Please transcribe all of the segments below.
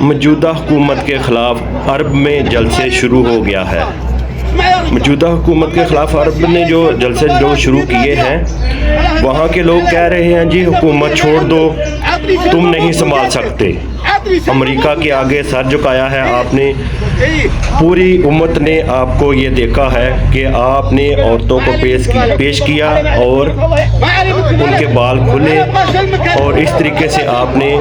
موجودہ حکومت کے خلاف عرب میں جلسے شروع ہو گیا ہے۔ موجودہ حکومت کے خلاف عرب نے جو جلسے شروع کیے ہیں، وہاں کے لوگ کہہ رہے ہیں جی حکومت چھوڑ دو، تم نہیں سنبھال سکتے۔ امریکہ کے آگے سر جھکایا ہے آپ نے، پوری امت نے آپ کو یہ دیکھا ہے کہ آپ نے عورتوں کو پیش کیا اور ان کے بال کھلے، اور اس طریقے سے آپ نے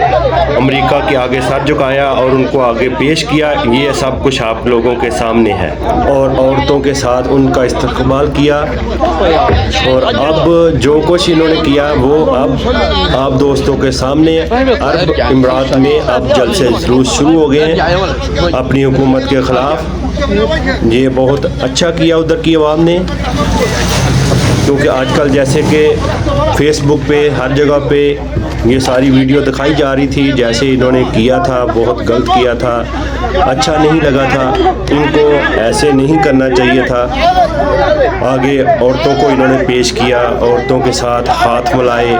امریکہ کے آگے سر جھکایا اور ان کو آگے پیش کیا۔ یہ سب کچھ آپ لوگوں کے سامنے ہے، اور عورتوں کے ساتھ ان کا استقبال کیا، اور اب جو کچھ انہوں نے کیا وہ اب آپ دوستوں کے سامنے عرب امارات میں اب جلسے شروع ہو گئے ہیں اپنی حکومت کے خلاف۔ یہ بہت اچھا کیا ادھر کی عوام نے، کیونکہ آج کل جیسے کہ فیس بک پہ ہر جگہ پہ یہ ساری ویڈیو دکھائی جا رہی تھی، جیسے انہوں نے کیا تھا بہت غلط کیا تھا، اچھا نہیں لگا تھا، ان کو ایسے نہیں کرنا چاہیے تھا۔ آگے عورتوں کو انہوں نے پیش کیا، عورتوں کے ساتھ ہاتھ ملائے،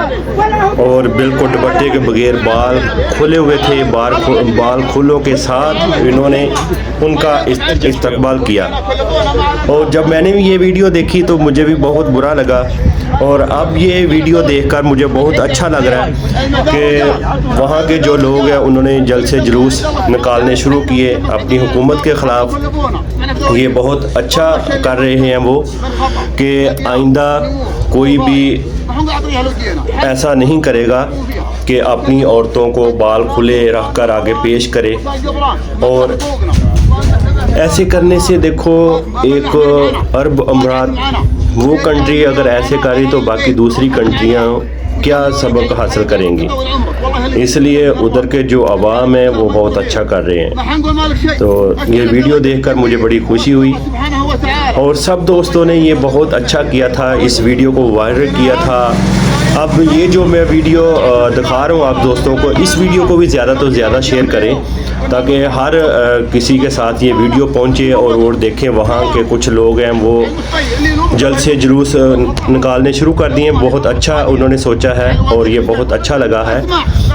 اور بالکل دوپٹے کے بغیر بال کھلے ہوئے تھے، بال کھلوں کے ساتھ انہوں نے ان کا استقبال کیا۔ اور جب میں نے بھی یہ ویڈیو دیکھی تو مجھے بھی بہت برا لگا، اور اب یہ ویڈیو دیکھ کر مجھے بہت اچھا لگ رہا ہے کہ وہاں کے جو لوگ ہیں انہوں نے جلسے جلوس نکالنے شروع کیے اپنی حکومت کے خلاف۔ یہ بہت اچھا کر رہے ہیں وہ، کہ آئندہ کوئی بھی ایسا نہیں کرے گا کہ اپنی عورتوں کو بال کھلے رکھ کر آگے پیش کرے۔ اور ایسے کرنے سے دیکھو ایک عرب امارات وہ کنٹری اگر ایسے کرے تو باقی دوسری کنٹریاں کیا سبق حاصل کریں گی، اس لیے ادھر کے جو عوام ہیں وہ بہت اچھا کر رہے ہیں۔ تو یہ ویڈیو دیکھ کر مجھے بڑی خوشی ہوئی، اور سب دوستوں نے یہ بہت اچھا کیا تھا، اس ویڈیو کو وائرل کیا تھا۔ اب یہ جو میں ویڈیو دکھا رہا ہوں آپ دوستوں کو، اس ویڈیو کو بھی زیادہ تو زیادہ شیئر کریں تاکہ ہر کسی کے ساتھ یہ ویڈیو پہنچے اور وہ دیکھیں۔ وہاں کے کچھ لوگ ہیں وہ جلسے جلوس نکالنے شروع کر دیے، بہت اچھا انہوں نے سوچا ہے اور یہ بہت اچھا لگا ہے،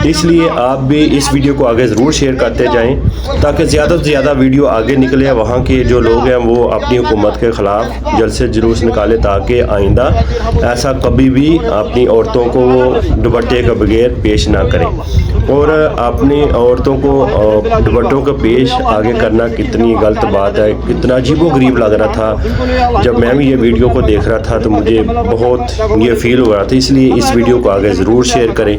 اس لیے آپ بھی اس ویڈیو کو آگے ضرور شیئر کرتے جائیں تاکہ زیادہ سے زیادہ ویڈیو آگے نکلے، وہاں کے جو لوگ ہیں وہ اپنی حکومت کے خلاف جلسے جلوس نکالے، تاکہ آئندہ ایسا کبھی بھی اپنی عورتوں کو دوپٹے کے بغیر پیش نہ کریں۔ اور اپنی عورتوں کو دوپٹوں کا پیش آگے کرنا کتنی غلط بات ہے، کتنا عجیب و غریب لگ رہا تھا۔ جب میں بھی یہ ویڈیو کو دیکھ رہا تھا تو مجھے بہت یہ فیل ہو رہا تھا، اس لیے اس ویڈیو کو آگے ضرور شیئر کریں۔